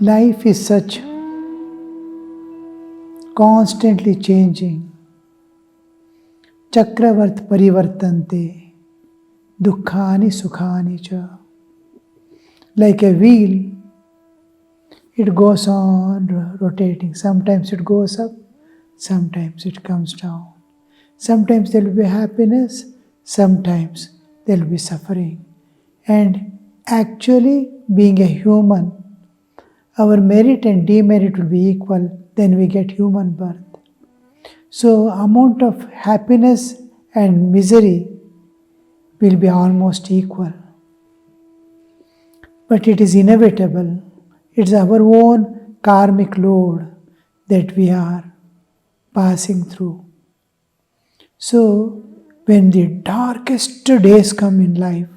Life is such constantly changing. Chakravart parivartante, dukkhani sukhani cha. Like a wheel, it goes on rotating. Sometimes it goes up, sometimes it comes down. Sometimes there will be happiness, sometimes there will be suffering. And actually, being a human, our merit and demerit will be equal, then we get human birth. So, amount of happiness and misery will be almost equal. But it is inevitable. It's our own karmic load that we are passing through. So, when the darkest days come in life,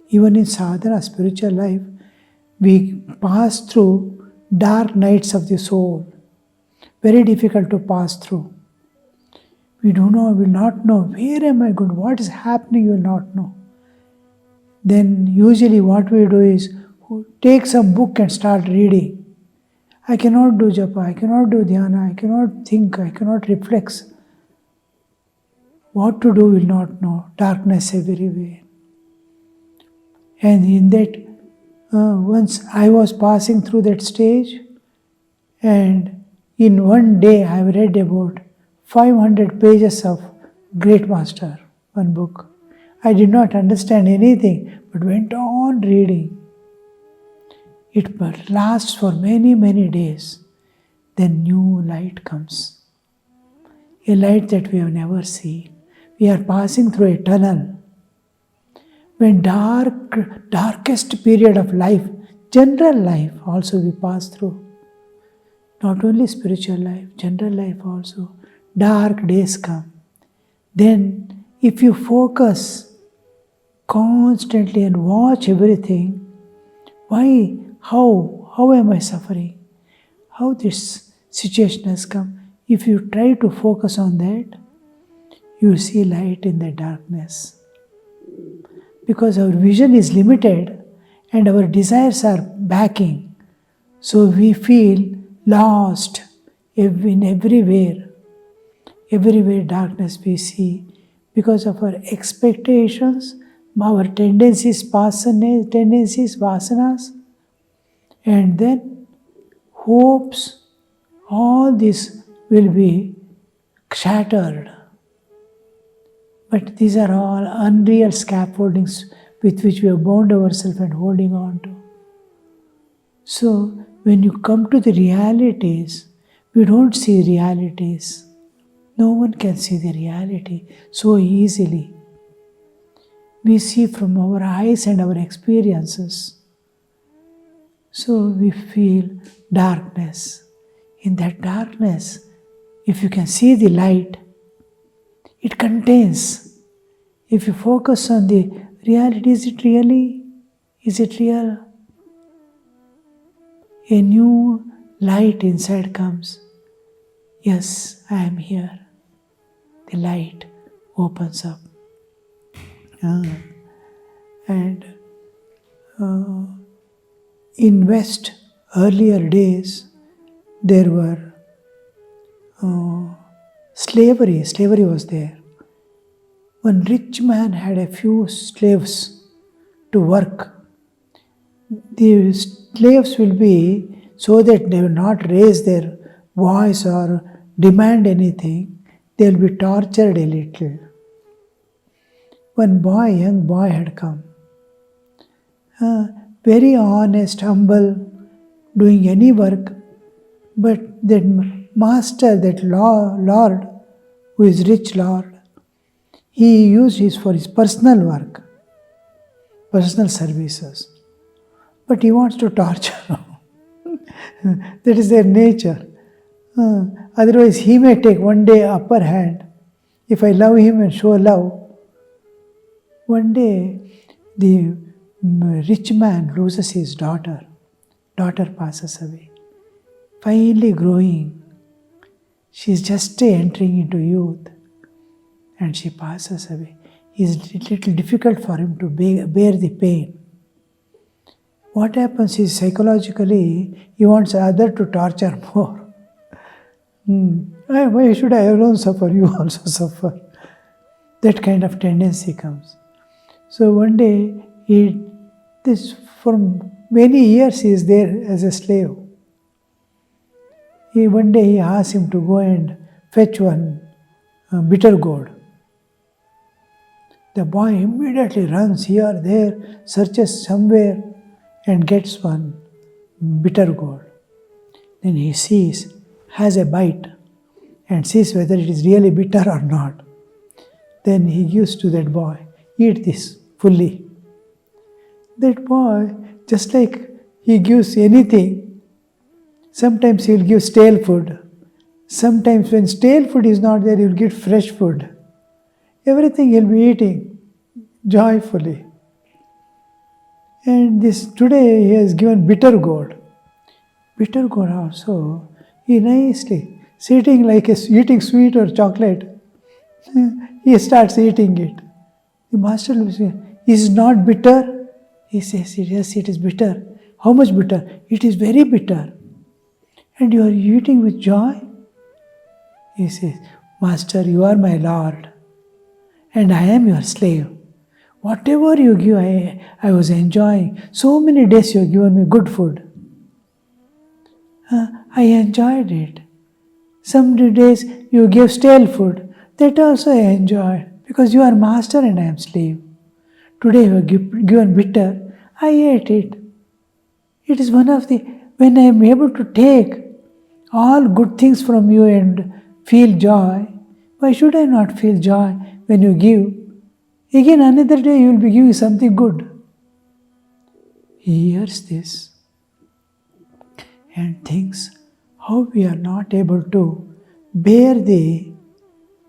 even in sadhana, spiritual life, we pass through dark nights of the soul. Very difficult to pass through. We will not know, where am I going, what is happening, you will not know. Then usually what we do is, take some book and start reading. I cannot do japa, I cannot do dhyana, I cannot think, I cannot reflect. What to do will not know, darkness everywhere. And in that, once I was passing through that stage, and in one day I have read about 500 pages of Great Master, one book. I did not understand anything, but went on reading. It lasts for many, many days. Then new light comes. A light that we have never seen. We are passing through a tunnel. When darkest period of life, general life also we pass through. Not only spiritual life, general life also. Dark days come. Then if you focus constantly and watch everything, why, how am I suffering? How this situation has come? If you try to focus on that, you will see light in the darkness. Because our vision is limited and our desires are backing. So we feel lost in everywhere. Everywhere darkness we see. Because of our expectations, our tendencies, vasanas, and then hopes, all this will be shattered. But these are all unreal scaffoldings with which we have bound ourselves and holding on to. So, when you come to the realities, we don't see realities. No one can see the reality so easily. We see from our eyes and our experiences. So we feel darkness. In that darkness, if you can see the light, it contains. If you focus on the reality, is it really? Is it real? A new light inside comes. Yes, I am here. The light opens up. In West, earlier days, there were slavery. Slavery was there. One rich man had a few slaves to work. The slaves will be so that they will not raise their voice or demand anything. They will be tortured a little. One young boy had come. Very honest, humble, doing any work. But that master, that Lord, who is rich Lord, he used his for his personal work, personal services. But he wants to torture. That is their nature. Otherwise, he may take one day upper hand. If I love him and show love, one day the rich man loses his daughter. Daughter passes away. Finally growing, she is just entering into youth, and she passes away. It is a little difficult for him to bear the pain. what happens is psychologically, he wants other to torture more. Why should I alone suffer? You also suffer. That kind of tendency comes. So one day, for many years he is there as a slave. One day he asks him to go and fetch one bitter gourd. The boy immediately runs here, there, searches somewhere and gets one bitter gourd. Then he sees, has a bite and sees whether it is really bitter or not. Then he gives to that boy, eat this fully. That boy, just like he gives anything, sometimes he will give stale food. Sometimes when stale food is not there, he will give fresh food. Everything he will be eating joyfully. And today he has given bitter gourd. Bitter gourd also, he nicely, sitting like eating sweet or chocolate, he starts eating it. The master looks at him, is it not bitter? He says, yes, it is bitter. How much bitter? It is very bitter. And you are eating with joy? He says, Master, you are my Lord, and I am your slave. Whatever you give, I was enjoying. So many days you have given me good food. I enjoyed it. Some days you gave stale food. That also I enjoyed, because you are master and I am slave. Today you have given bitter. I ate it. It is one of when I am able to take all good things from you and feel joy, why should I not feel joy when you give? Again, another day you will be giving something good. He hears this and thinks how we are not able to bear the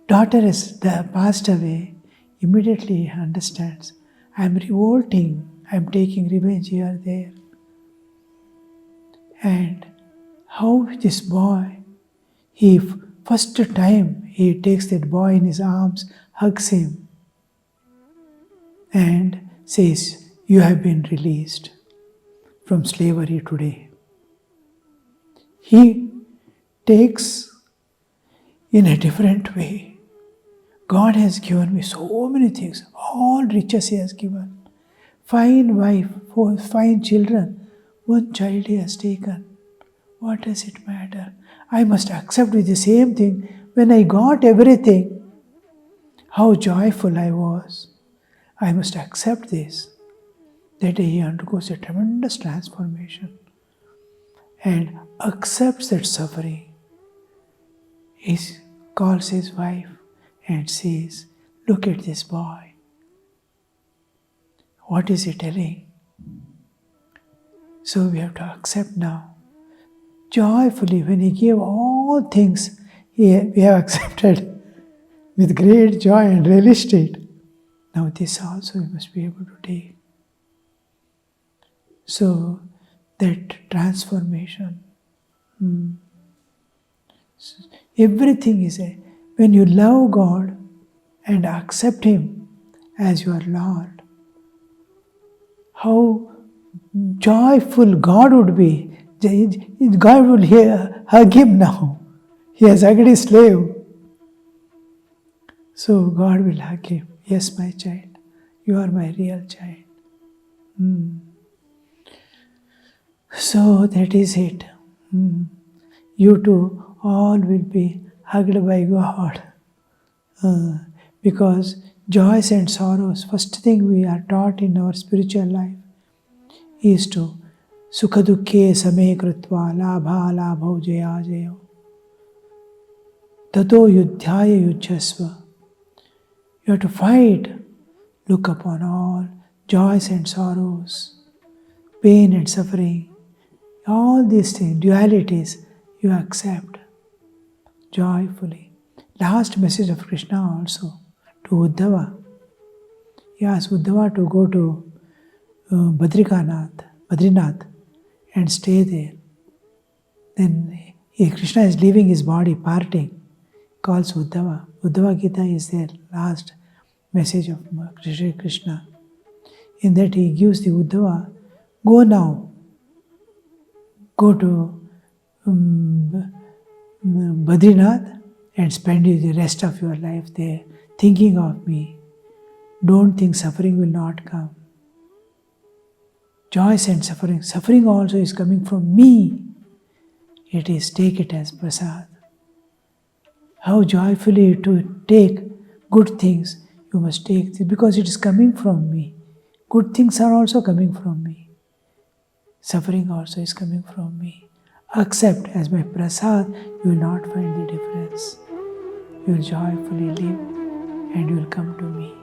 daughter has passed away. Immediately he understands, I am revolting, I am taking revenge here, there. And how this boy, first time he takes that boy in his arms, hugs him and says, you have been released from slavery today. He takes in a different way. God has given me so many things, all riches He has given. Fine wife, 4 fine children, 1 child He has taken. What does it matter? I must accept with the same thing. When I got everything, how joyful I was. I must accept this. That day he undergoes a tremendous transformation and accepts that suffering. He calls his wife and says, look at this boy. What is he telling? So we have to accept now. Joyfully, when he gave all things, we have accepted with great joy and relished it. Now this also we must be able to take. So that transformation, so everything is when you love God and accept Him as your Lord, how joyful God would be. God will hug him now. He has hugged his slave. So God will hug him. Yes, my child, you are my real child. So that is it. You too, all will be hugged by God. Because joys and sorrows, first thing we are taught in our spiritual life is to Sukha dukkhe same krutva labha labho jaya jayo tato yudhyaya yujyasva. You have to fight, look upon all joys and sorrows, pain and suffering, all these things, dualities, you accept joyfully. Last message of Krishna also to Uddhava. He asked Uddhava to go to Badrinath and stay there. Then Krishna is leaving his body, parting, calls Uddhava. Uddhava Gita is their last message of Sri Krishna. In that he gives the Uddhava Go now. Go to Badrinath and spend the rest of your life there thinking of me. Don't think suffering will not come. Joys and suffering. Suffering also is coming from me. It is, take it as prasad. How joyfully to take good things, you must take this because it is coming from me. Good things are also coming from me. Suffering also is coming from me. Accept as my prasad, you will not find the difference. You will joyfully live and you will come to me.